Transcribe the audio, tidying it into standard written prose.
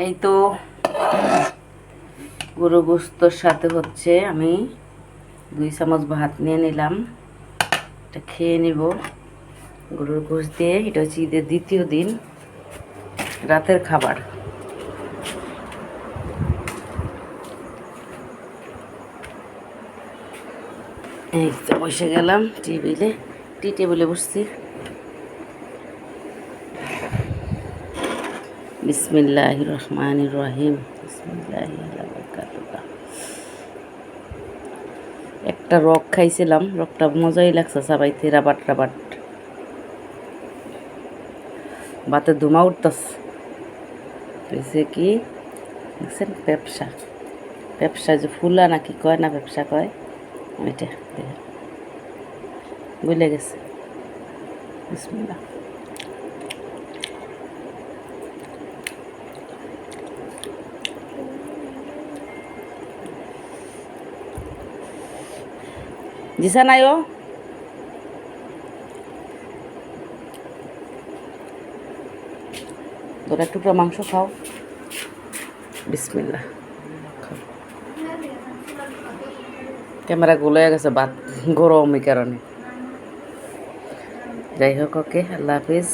এই তো গরু গোস্তর সাথে হচ্ছে আমি 2 চামচ ভাত নিয়ে নিলাম। এটা খেয়ে নিব গরুর গোস্ত দিয়ে। এটা হচ্ছে ঈদের দ্বিতীয় দিন, রাতের খাবার। এই তো বসে গেলাম টি টেবিলে বসছি। বিসমিল্লাহির রহমানির রহিম। একটা রক খাইছিলাম, রকটা মজাই লাগছে সবাইতে। রাবাট রাবাট বাতে ধুমা উঠতেছে। কি দেখছেন? ব্যবসা যে ফুলা নাকি কয় না, ব্যবসা কয়, ওইটা বুঝলে গেছে। বিসমিল্লাহ। দিশা নাই ও তোর এক টুকরো মাংস খাও। বিসমিল্লাহ। ক্যামেরা গুলো হয়ে গেছে, ভাত গরম এই কারণে। যাই হোক, ওকে, আল্লাহ হাফিজ।